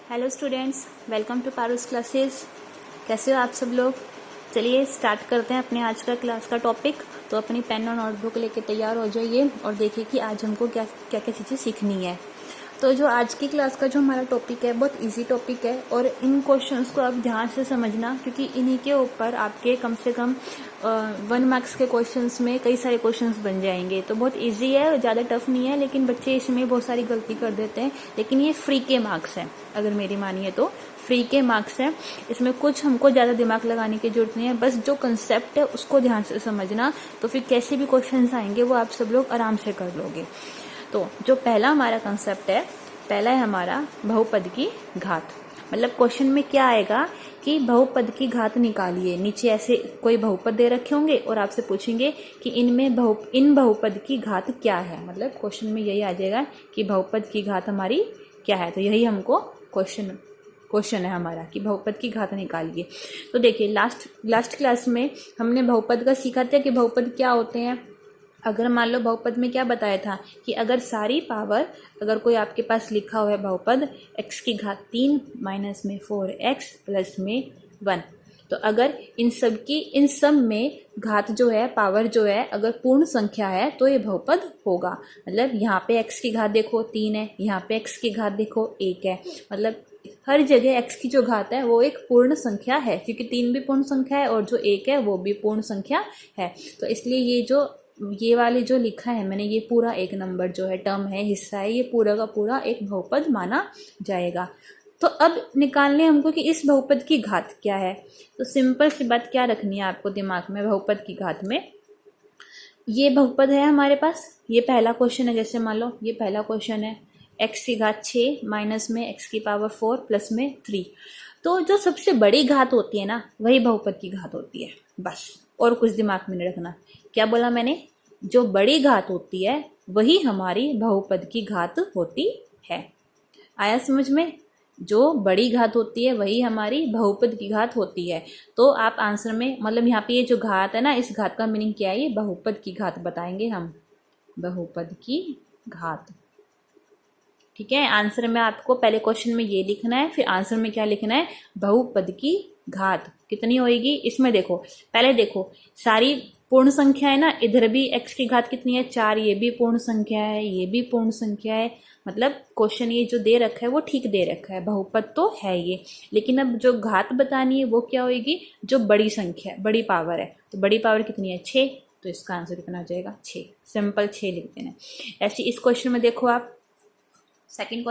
Hello students, welcome to Paru's classes. कैसे हो आप सब लोग? चलिए स्टार्ट करते हैं अपने आज का क्लास का टॉपिक। तो अपनी पेन और नोटबुक लेके तैयार हो जाइए और देखिए कि आज हमको क्या क्या क्या चीज़ें सीखनी है। तो जो आज की क्लास का जो हमारा टॉपिक है बहुत इजी टॉपिक है और इन क्वेश्चंस को आप ध्यान से समझना, क्योंकि इन्हीं के ऊपर आपके कम से कम 1 मार्क्स के क्वेश्चंस में कई सारे क्वेश्चंस बन जाएंगे। तो बहुत इजी है, ज़्यादा टफ नहीं है, लेकिन बच्चे इसमें बहुत सारी गलती कर देते हैं। लेकिन ये फ्री के मार्क्स हैं, अगर मेरी मानिए तो फ्री के मार्क्स हैं। इसमें कुछ हमको ज़्यादा दिमाग लगाने की जरूरत नहीं है, बस जो कंसेप्ट है उसको ध्यान से समझना। तो फिर कैसे भी क्वेश्चंस आएंगे वो आप सब लोग आराम से कर लोगे। तो जो पहला हमारा कंसेप्ट है, पहला है हमारा बहुपद की घात। मतलब क्वेश्चन में क्या आएगा कि बहुपद की घात निकालिए। नीचे ऐसे कोई बहुपद दे रखे होंगे और आपसे पूछेंगे कि इनमें इन बहुपद की घात क्या है। मतलब क्वेश्चन में यही आ जाएगा कि बहुपद की घात हमारी क्या है। तो यही हमको क्वेश्चन है हमारा कि बहुपद की घात निकालिए। तो देखिए लास्ट क्लास में हमने बहुपद का सीखा था कि बहुपद क्या होते हैं। अगर मान लो बहुपद में क्या बताया था कि अगर सारी पावर, अगर कोई आपके पास लिखा हुआ है बहुपद x की घात 3 माइनस में 4x प्लस में 1, तो अगर इन सब में घात जो है, पावर जो है, अगर पूर्ण संख्या है तो ये बहुपद होगा। मतलब यहाँ पे x की घात देखो 3 है, यहाँ पे x की घात देखो 1 है। मतलब हर जगह x की जो घात है वो एक पूर्ण संख्या है, क्योंकि 3 भी पूर्ण संख्या है और जो 1 है वो भी पूर्ण संख्या है। तो इसलिए ये वाले जो लिखा है मैंने, ये पूरा एक नंबर जो है, टर्म है, हिस्सा है, ये पूरा का पूरा एक बहुपद माना जाएगा। तो अब निकालने हमको कि इस बहुपद की घात क्या है। तो सिंपल सी बात क्या रखनी है आपको दिमाग में बहुपद की घात में। ये बहुपद है हमारे पास, ये पहला क्वेश्चन है। जैसे मान लो ये पहला क्वेश्चन है, x की घात 6 माइनस में x की पावर 4 प्लस में 3। तो जो सबसे बड़ी घात होती है ना, वही बहुपद की घात होती है, बस। और कुछ दिमाग में नहीं रखना। क्या बोला मैंने? जो बड़ी घात होती है वही हमारी बहुपद की घात होती है। आया समझ में? जो बड़ी घात होती है वही हमारी बहुपद की घात होती है। तो आप आंसर में, मतलब यहाँ पे ये जो घात है ना, इस घात का मीनिंग क्या है? ये बहुपद की घात बताएंगे हम, बहुपद की घात। ठीक है, आंसर में आपको पहले क्वेश्चन में ये लिखना है, फिर आंसर में क्या लिखना है? बहुपद की घात कितनी होएगी। इसमें देखो, पहले देखो सारी पूर्ण संख्या है ना, इधर भी x की घात कितनी है? 4। ये भी पूर्ण संख्या है, ये भी पूर्ण संख्या है। मतलब क्वेश्चन ये जो दे रखा है वो ठीक दे रखा है, बहुपद तो है ये। लेकिन अब जो घात बतानी है वो क्या होएगी? जो बड़ी संख्या है, बड़ी पावर है। तो बड़ी पावर कितनी है? 6। तो इसका आंसर कितना आ जाएगा? 6। सिंपल 6 लिख देना। ऐसे इस क्वेश्चन में देखो आप, सेकंड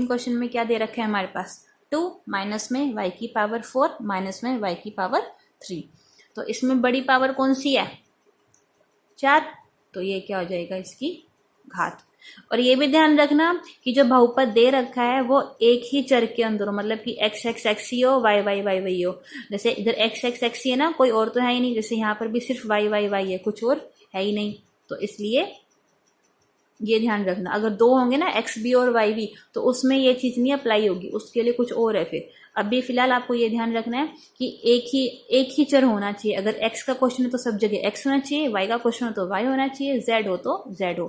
क्वेश्चन में क्या दे रखा है हमारे पास? 2 माइनस में y की पावर 4 माइनस में y की पावर 3। तो इसमें बड़ी पावर कौन सी है? 4। तो ये क्या हो जाएगा? इसकी घात। और ये भी ध्यान रखना कि जो बहुपद दे रखा है वो एक ही चर के अंदर हो, मतलब कि x x x ही हो, y y y y हो। जैसे इधर x x x ही है ना, कोई और तो है ही नहीं। जैसे यहाँ पर भी सिर्फ y y y है, कुछ और है ही नहीं। तो इसलिए ये ध्यान रखना, अगर दो होंगे ना, एक्स बी और वाई बी, तो उसमें ये चीज नहीं अप्लाई होगी, उसके लिए कुछ और है। फिर अभी फिलहाल आपको ये ध्यान रखना है कि एक ही चर होना चाहिए। अगर एक्स का क्वेश्चन है तो सब जगह एक्स होना चाहिए, वाई का क्वेश्चन हो तो वाई होना चाहिए, जेड हो तो जेड हो।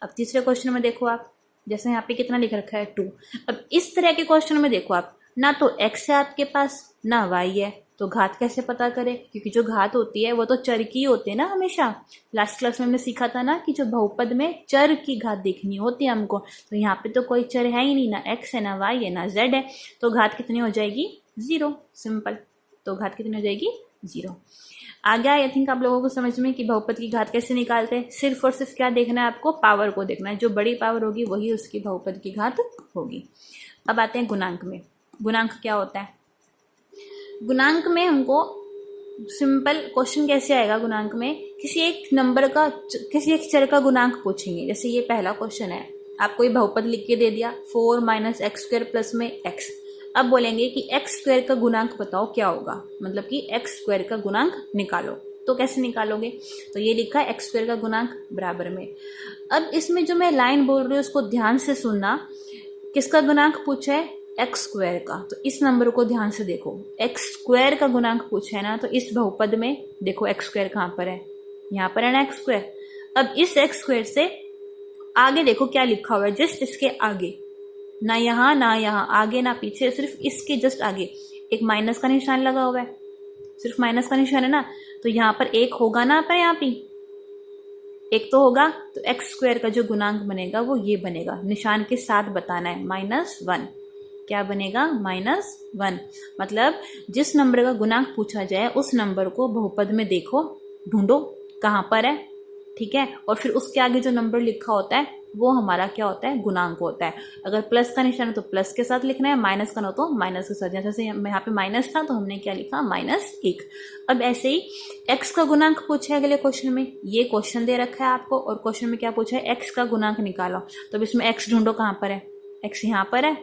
अब तीसरे क्वेश्चन में देखो आप, जैसे यहाँ पे कितना लिख रखा है? 2। अब इस तरह के क्वेश्चन में देखो आप, ना तो एक्स है आपके पास ना वाई है, तो घात कैसे पता करें? क्योंकि जो घात होती है वो तो चर की होती है ना हमेशा। लास्ट क्लास में हमने सीखा था ना कि जो बहुपद में चर की घात देखनी होती है हमको। तो यहाँ पे तो कोई चर है ही नहीं, ना एक्स है, ना वाई है, ना जेड है। तो घात कितनी हो जाएगी? 0। सिंपल। तो घात कितनी हो जाएगी? 0। आ गया आई थिंक आप लोगों को समझ में कि बहुपद की घात कैसे निकालते हैं। सिर्फ और सिर्फ क्या देखना है आपको? पावर को देखना है। जो बड़ी पावर होगी वही उसकी बहुपद की घात होगी। अब आते हैं गुणांक में। गुणांक क्या होता है? गुणांक में हमको सिंपल क्वेश्चन कैसे आएगा? गुणांक में किसी एक चर का गुणांक पूछेंगे। जैसे ये पहला क्वेश्चन है, आपको ये बहुपद लिख के दे दिया 4 माइनस एक्स स्क्वायर प्लस में x। अब बोलेंगे कि एक्स स्क्वायर का गुणांक बताओ क्या होगा, मतलब कि एक्स स्क्वायर का गुणांक निकालो। तो कैसे निकालोगे? तो ये लिखा है एक्स स्क्वायर का गुणांक बराबर में। अब इसमें जो मैं लाइन बोल रही हूँ उसको ध्यान से सुनना। किसका गुणांक पूछा है? एक्स स्क्वायर का। तो इस नंबर को ध्यान से देखो, एक्स स्क्वायर का गुणांक पूछा है ना, तो इस बहुपद में देखो एक्स स्क्वायर कहाँ पर है? यहाँ पर है ना एक्स स्क्वायर। अब इस एक्स स्क्वायर से आगे देखो क्या लिखा हुआ है, जस्ट इसके आगे ना यहाँ ना यहाँ, आगे ना पीछे, सिर्फ इसके जस्ट आगे एक माइनस का निशान लगा हुआ है, सिर्फ माइनस का निशान है ना, तो यहाँ पर एक होगा ना, पर यहाँ पे एक तो होगा, तो एक्स स्क्वायर का जो गुणांक बनेगा वो ये बनेगा, निशान के साथ बताना है, -1। क्या बनेगा? -1। मतलब जिस नंबर का गुणांक पूछा जाए उस नंबर को बहुपद में देखो, ढूंढो कहाँ पर है, ठीक है, और फिर उसके आगे जो नंबर लिखा होता है वो हमारा क्या होता है? गुणांक होता है। अगर प्लस का निशान है तो प्लस के साथ लिखना है, माइनस का ना तो माइनस के साथ। जैसे यहाँ पे माइनस था तो हमने क्या लिखा? -1। अब ऐसे ही एक्स का गुणांक पूछा है अगले क्वेश्चन में, ये क्वेश्चन दे रखा है आपको और क्वेश्चन में क्या पूछा है? एक्स का गुणांक निकालो। तो अब इसमें एक्स ढूंढो कहाँ पर है, एक्स यहाँ पर है,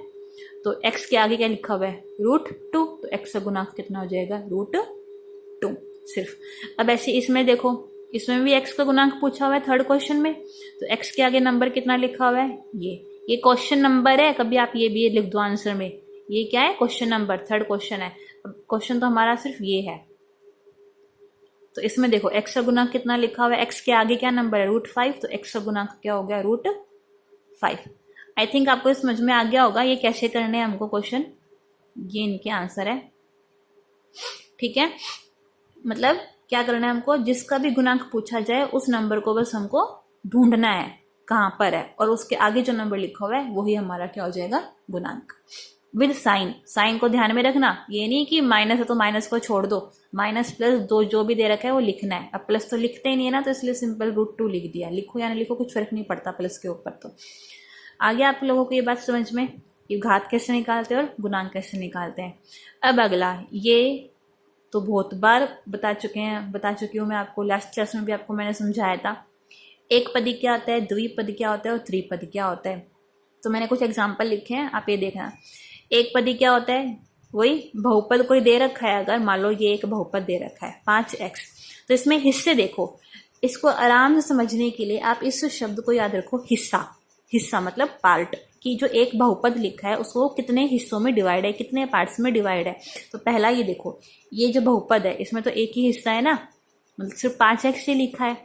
तो एक्स के आगे क्या लिखा हुआ है? √2। तो एक्स का गुणांक कितना हो जाएगा? √2 सिर्फ। अब ऐसे इसमें देखो, इसमें भी एक्स का गुणांक पूछा हुआ है थर्ड क्वेश्चन में, तो एक्स के आगे नंबर कितना लिखा हुआ है? ये क्वेश्चन नंबर है, कभी आप ये भी लिख दो आंसर में, ये क्या है? क्वेश्चन नंबर, थर्ड क्वेश्चन है। अब क्वेश्चन तो हमारा सिर्फ ये है, तो इसमें देखो एक्स का गुणांक कितना लिखा हुआ है, एक्स के आगे क्या नंबर है? √5, तो एक्स का गुणांक क्या हो गया? √5। आई थिंक आपको समझ में आ गया होगा ये कैसे करने हैं हमको क्वेश्चन, ये इनके आंसर है, ठीक है। मतलब क्या करना है हमको? जिसका भी गुणांक पूछा जाए उस नंबर को बस हमको ढूंढना है कहाँ पर है, और उसके आगे जो नंबर लिखा हुआ है वही हमारा क्या हो जाएगा? गुणांक। विद साइन, साइन को ध्यान में रखना, ये नहीं कि माइनस है तो माइनस को छोड़ दो, माइनस प्लस दो जो भी दे रखा है वो लिखना है। अब प्लस तो लिखते ही नहीं है ना, तो इसलिए सिंपल √2 लिख दिया, लिखो या नहीं लिखो कुछ फर्क नहीं पड़ता प्लस के ऊपर। तो आगे आप लोगों को ये बात समझ में कि घात कैसे निकालते हैं और गुणांक कैसे निकालते हैं। अब अगला, ये तो बहुत बार बता चुकी हूँ मैं आपको, लास्ट क्लास में भी आपको मैंने समझाया था। एक पदी क्या होता है, द्विपदी क्या होता है और त्रिपदी क्या होता है। तो मैंने कुछ एग्जाम्पल लिखे हैं, आप ये देखना। एक पदी क्या होता है? वही बहुपद कोई दे रखा है, अगर मान लो ये एक बहुपद दे रखा है 5x, तो इसमें हिस्से देखो, इसको आराम से समझने के लिए आप इस शब्द को याद रखो, हिस्सा। हिस्सा मतलब पार्ट, कि जो एक बहुपद लिखा है उसको कितने हिस्सों में डिवाइड है, कितने पार्ट्स में डिवाइड है। तो पहला ये देखो, ये जो बहुपद है इसमें तो एक ही हिस्सा है ना, मतलब सिर्फ 5x से लिखा है,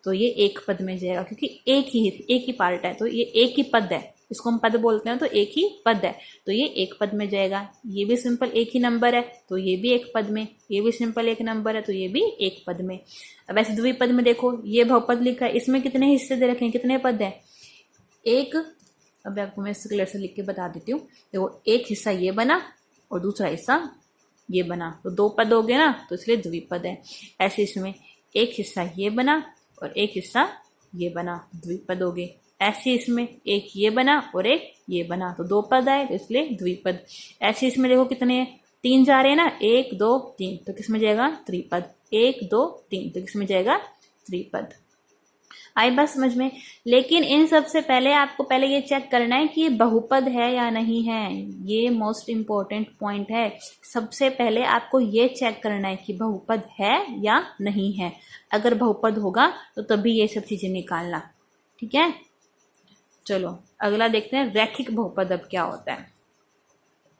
तो ये एक पद में जाएगा, क्योंकि एक ही पार्ट है, तो ये एक ही पद है, इसको हम पद बोलते हैं, तो एक ही पद है, तो ये एक पद में जाएगा। ये भी सिंपल एक ही नंबर है, तो ये भी एक पद में, ये भी सिंपल एक नंबर है, तो ये भी एक पद में। अब ऐसे द्विपद में देखो, ये बहुपद लिखा है, इसमें कितने हिस्से दे रखे हैं, कितने पद है? एक। अब आपको मैं इस क्लियर से लिख के बता देती हूँ। देखो, एक हिस्सा ये बना और दूसरा हिस्सा ये बना, तो दो पद हो गए ना, तो इसलिए द्विपद है। ऐसे इसमें एक हिस्सा ये बना और एक हिस्सा ये बना, द्विपद हो गए। ऐसे इसमें एक ये बना और एक ये बना, तो दो पद आए, तो इसलिए द्विपद। ऐसे इसमें देखो कितने 3 जा रहे हैं ना, 1 2 3, तो किसमें जाएगा? त्रिपद। 1 2 3, तो किसमें जाएगा? त्रिपद। आई बात समझ में? लेकिन इन सबसे पहले आपको पहले ये चेक करना है कि ये बहुपद है या नहीं है, ये मोस्ट इम्पोर्टेंट पॉइंट है। सबसे पहले आपको ये चेक करना है कि बहुपद है या नहीं है। अगर बहुपद होगा तो तभी ये सब चीजें निकालना, ठीक है। चलो अगला देखते हैं, रैखिक बहुपद अब क्या होता है।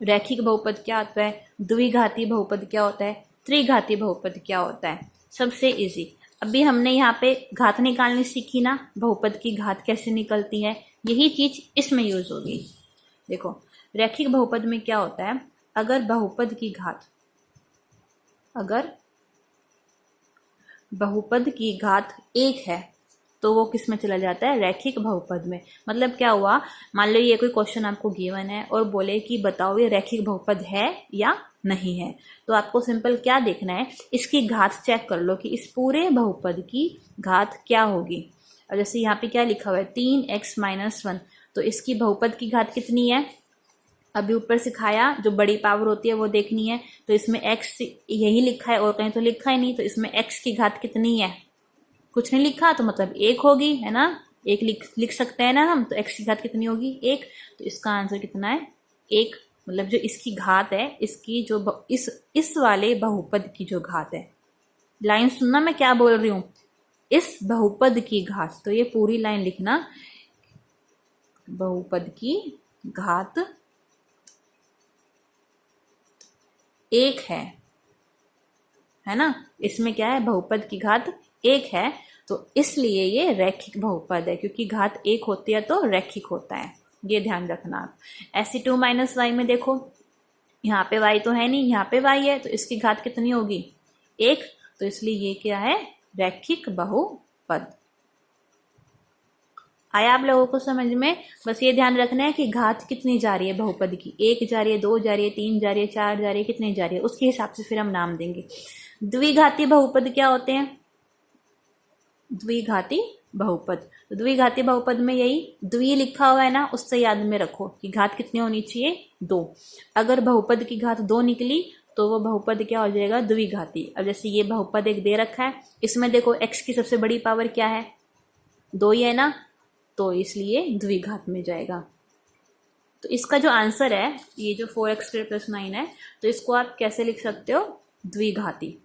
रैखिक बहुपद क्या होता है, द्विघाती बहुपद क्या होता है, त्रिघाती बहुपद क्या होता है। सबसे इजी, अभी हमने यहाँ पे घात निकालनी सीखी ना, बहुपद की घात कैसे निकलती है, यही चीज इसमें यूज होगी। देखो रैखिक बहुपद में क्या होता है, अगर बहुपद की घात 1 है तो वो किस में चला जाता है? रैखिक बहुपद में। मतलब क्या हुआ, मान लो ये कोई क्वेश्चन आपको गिवन है और बोले कि बताओ ये रैखिक बहुपद है या नहीं है, तो आपको सिंपल क्या देखना है, इसकी घात चेक कर लो कि इस पूरे बहुपद की घात क्या होगी। और जैसे यहाँ पे क्या लिखा हुआ है 3x - 1, तो इसकी बहुपद की घात कितनी है? अभी ऊपर सिखाया, जो बड़ी पावर होती है वो देखनी है, तो इसमें x यही लिखा है और कहीं तो लिखा ही नहीं, तो इसमें x की घात कितनी है? कुछ नहीं लिखा, तो मतलब 1 होगी, है ना, 1 लिख सकते हैं ना हम, तो x की घात कितनी होगी? 1। तो इसका आंसर कितना है? 1। मतलब जो इसकी घात है, इसकी जो इस वाले बहुपद की जो घात है, लाइन सुनना मैं क्या बोल रही हूँ, इस बहुपद की घात, तो ये पूरी लाइन लिखना, बहुपद की घात 1 है ना, इसमें क्या है, बहुपद की घात 1 है, तो इसलिए ये रैखिक बहुपद है, क्योंकि घात 1 होती है तो रैखिक होता है। ये ध्यान रखना आप। ऐसे 2 माइनस वाई में देखो, यहाँ पे y तो है नहीं, यहाँ पे y है, तो इसकी घात कितनी होगी 1, तो इसलिए ये क्या है रैखिक बहुपद। आया आप लोगों को समझ में? बस ये ध्यान रखना है कि घात कितनी जा रही है बहुपद की, 1 जा रही है, 2 जा रही है, 3 जा रही है, 4 जा रही है, कितनी जा रही है, उसके हिसाब से फिर हम नाम देंगे। द्विघाती बहुपद क्या होते हैं? द्विघाती बहुपद, तो द्विघाती बहुपद में यही द्वि लिखा हुआ है ना, उससे याद में रखो कि घात कितनी होनी चाहिए 2। अगर बहुपद की घात 2 निकली तो वो बहुपद क्या हो जाएगा द्विघाती। अब जैसे ये बहुपद एक दे रखा है, इसमें देखो x की सबसे बड़ी पावर क्या है 2 ही है ना, तो इसलिए द्विघात में जाएगा। तो इसका जो आंसर है ये जो 4x² + 9 है, तो इसको आप कैसे लिख सकते हो द्विघाती।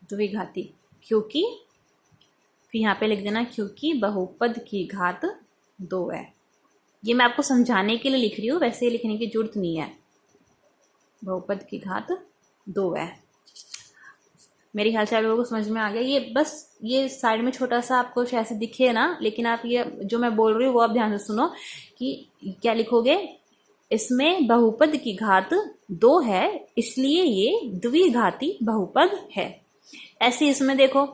द्विघाती क्योंकि, फिर यहाँ पे लिख देना क्योंकि बहुपद की घात 2 है। ये मैं आपको समझाने के लिए लिख रही हूँ, वैसे लिखने की जरूरत नहीं है। बहुपद की घात 2 है। मेरे ख्याल से आप लोगों को समझ में आ गया। ये बस ये साइड में छोटा सा आपको शायद से दिखे ना, लेकिन आप ये जो मैं बोल रही हूँ वो आप ध्यान से सुनो कि क्या लिखोगे, इसमें बहुपद की घात 2 है इसलिए ये द्विघाती बहुपद है। ऐसे इसमें देखो,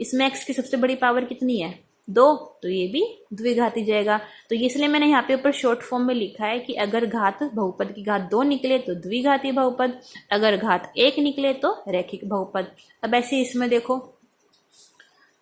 इसमें x की सबसे बड़ी पावर कितनी है 2, तो ये भी द्विघाती जाएगा। तो इसलिए मैंने यहाँ पे ऊपर शॉर्ट फॉर्म में लिखा है कि अगर घात बहुपद की घात 2 निकले तो द्विघाती बहुपद, अगर घात 1 निकले तो रैखिक बहुपद। अब ऐसे इसमें देखो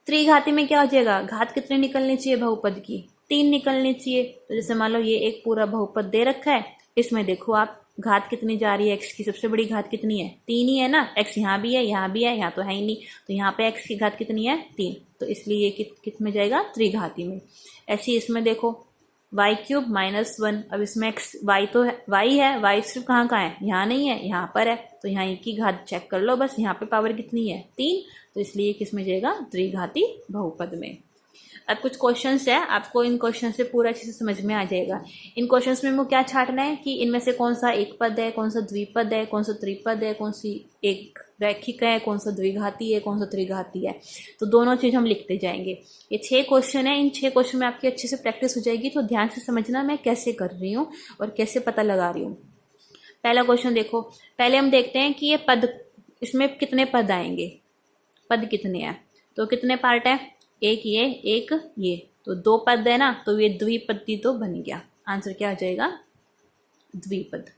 त्रिघाती में क्या हो जाएगा, घात कितनी निकलनी चाहिए बहुपद की 3 निकलनी चाहिए। तो जैसे मान लो ये एक पूरा बहुपद दे रखा है, इसमें देखो आप घात कितनी जा रही है, x की सबसे बड़ी घात कितनी है 3 ही है ना, x यहाँ भी है, यहाँ भी है, यहाँ तो है ही नहीं, तो यहाँ पे x की घात कितनी है 3, तो इसलिए ये कित में जाएगा त्रिघाती में। ऐसे इसमें देखो y³ - 1, अब इसमें x y तो है, y है, y सिर्फ कहाँ है, यहाँ नहीं है, यहाँ पर है, तो यहाँ की घात चेक कर लो बस, यहाँ पे पावर कितनी है 3, तो इसलिए किस में जाएगा त्रिघाती बहुपद में। अब कुछ क्वेश्चंस है, आपको इन क्वेश्चन से पूरा अच्छे से समझ में आ जाएगा। इन क्वेश्चंस में मुझे क्या छांटना है कि इनमें से कौन सा एक पद है, कौन सा द्विपद है, कौन सा त्रिपद है, कौन सी एक रैखिक है, कौन सा द्विघाती है, कौन सा त्रिघाती है, तो दोनों चीज हम लिखते जाएंगे। ये 6 क्वेश्चन है, इन 6 क्वेश्चन में आपकी अच्छे से प्रैक्टिस हो जाएगी। तो ध्यान से समझना मैं कैसे कर रही हूँ और कैसे पता लगा रही हूँ। पहला क्वेश्चन देखो, पहले हम देखते हैं कि ये पद, इसमें कितने पद आएंगे, पद कितने हैं, तो कितने पार्ट है, एक ये, तो 2 पद है ना, तो ये द्विपदी तो बन गया। आंसर क्या आ जाएगा द्विपद।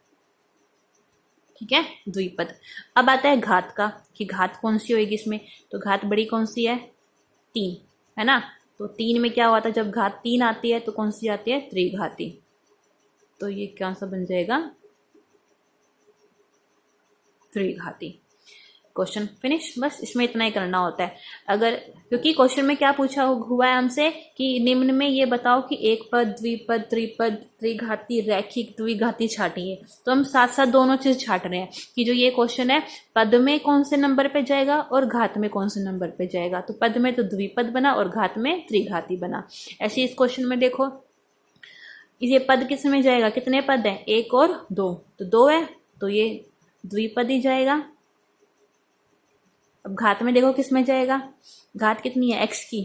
ठीक है द्विपद। अब आता है घात का, कि घात कौन सी होगी इसमें, तो घात बड़ी कौन सी है 3 है ना, तो 3 में क्या हुआ था, जब घात 3 आती है तो कौन सी आती है त्रिघाती, तो ये कौन सा बन जाएगा त्रिघाती। क्वेश्चन फिनिश, बस इसमें इतना ही करना होता है। अगर क्योंकि क्वेश्चन में क्या पूछा हुआ है हमसे कि निम्न में ये बताओ कि एक पद, द्विपद, त्रिपद, त्रिघाती, रैखिक, द्विघाती छाटिए, तो हम साथ साथ दोनों चीज छाट रहे हैं कि जो ये क्वेश्चन है पद में कौन से नंबर पे जाएगा और घात में कौन से नंबर पे जाएगा। तो पद में तो द्विपद बना और घात में त्रिघाती बना। ऐसे इस क्वेश्चन में देखो ये पद किस में जाएगा, कितने पद है 1 और 2, तो 2 है तो ये द्विपद ही जाएगा। अब घात में देखो किस में जाएगा, घात कितनी है x की,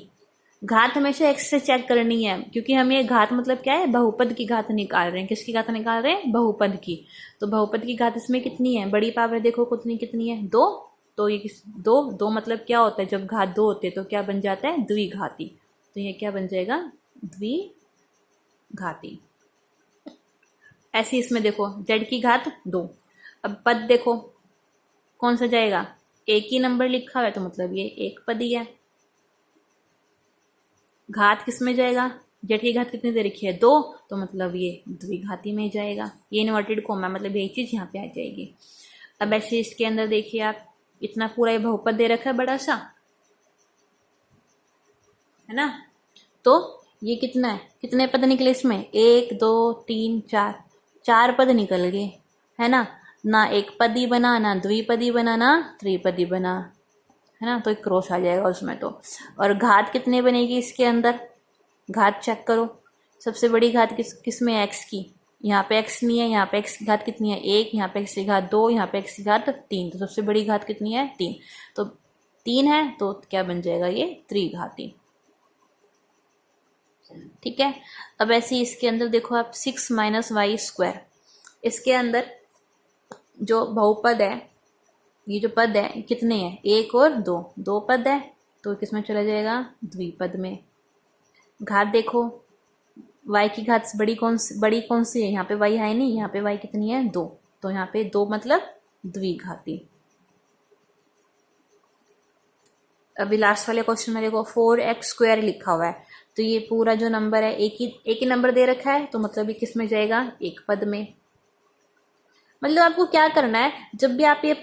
घात हमेशा x से चेक करनी है क्योंकि हम ये घात मतलब क्या है बहुपद की घात निकाल रहे हैं। किसकी घात निकाल रहे हैं बहुपद की, तो बहुपद की घात इसमें कितनी है, बड़ी पावर देखो कितनी है 2, तो ये 2 मतलब क्या होता है, जब घात 2 होते हैं तो क्या बन जाता है द्विघाती, तो ये क्या बन जाएगा द्विघाती। ऐसे इसमें देखो z की घात 2, अब पद देखो कौन सा जाएगा, एक ही नंबर लिखा हुआ है तो मतलब ये एक पद ही है। घात किस में जाएगा, z की घात कितनी दे रखी है 2, तो मतलब ये द्विघाती में जाएगा। ये इन्वर्टेड कोमा मतलब यही चीज यहाँ पे आ जाएगी। अब ऐसे इसके अंदर देखिए आप, इतना पूरा ये बहुपद दे रखा है बड़ा सा, है ना, तो ये कितना है, कितने पद निकले इसमें 1 2 3 4, 4 पद निकल गए है ना एक पदी बना, ना द्विपदी बना, ना त्रिपदी बना, है ना, तो एक क्रॉस आ जाएगा उसमें तो। और घात कितने बनेगी इसके अंदर, घात चेक करो, सबसे बड़ी घात किस में है x की, यहाँ पे x नहीं है, यहाँ पे x की घात कितनी है 1, यहाँ पे x की घात 2, यहाँ पे x की घात 3, तो सबसे बड़ी घात कितनी है 3, तो 3 है तो क्या बन जाएगा ये त्रिघाती। ठीक है। अब ऐसे ही इसके अंदर देखो आप 6 माइनस वाई स्क्वायर, इसके अंदर जो बहुपद है, ये जो पद है कितने हैं, 1 और 2, 2 पद है तो किसमें चला जाएगा, द्विपद में। घात देखो, y की घात बड़ी कौन सी है, यहाँ पे y है नहीं, यहाँ पे y कितनी है, 2, तो यहाँ पे 2 मतलब द्विघाती। अभी लास्ट वाले क्वेश्चन में देखो 4x स्क्वायर लिखा हुआ है, तो ये पूरा जो नंबर है एक ही नंबर दे रखा है, तो मतलब ये किस में जाएगा, एक पद में। मतलब आपको क्या करना है, जब भी आप ये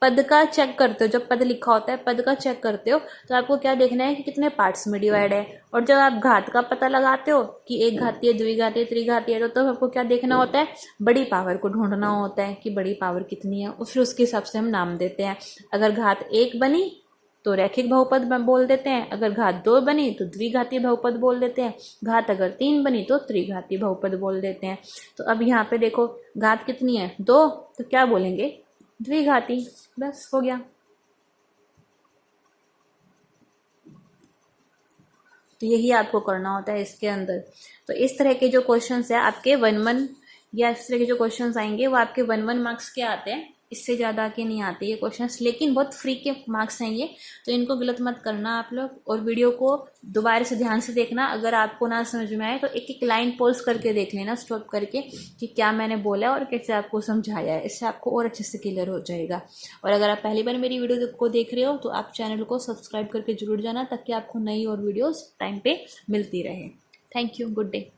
पद का चेक करते हो, जब पद लिखा होता है पद का चेक करते हो, तो आपको क्या देखना है कि कितने पार्ट्स में डिवाइड है। और जब आप घात का पता लगाते हो कि एक घातीय, द्विघातीय, त्रिघातीय, तो तब आपको क्या देखना होता है, बड़ी पावर को ढूंढना होता है कि बड़ी पावर कितनी है, और फिर उसके हिसाब से हम नाम देते हैं। अगर घात 1 बनी तो रैखिक बहुपद बोल देते हैं, अगर घात 2 बनी तो द्विघातीय बहुपद बोल देते हैं, घात अगर 3 बनी तो त्रिघातीय बहुपद बोल देते हैं। तो अब यहाँ पे देखो घात कितनी है, 2, तो क्या बोलेंगे, द्विघाती, बस हो गया। तो यही आपको करना होता है इसके अंदर। तो इस तरह के जो क्वेश्चंस है आपके 1-1 या इस तरह के जो क्वेश्चंस आएंगे वो आपके 1-1 मार्क्स के आते हैं, इससे ज़्यादा के नहीं आते ये क्वेश्चंस, लेकिन बहुत फ्री के मार्क्स हैं ये, तो इनको गलत मत करना आप लोग। और वीडियो को दोबारा से ध्यान से देखना, अगर आपको ना समझ में आए तो एक एक लाइन पॉज करके देख लेना, स्टॉप करके, कि क्या मैंने बोला और कैसे आपको समझाया है, इससे आपको और अच्छे से क्लियर हो जाएगा। और अगर आप पहली बार मेरी वीडियो को देख रहे हो तो आप चैनल को सब्सक्राइब करके जरूर जाना, ताकि आपको नई और वीडियोज़ टाइम पे मिलती रहे। Thank you, good day.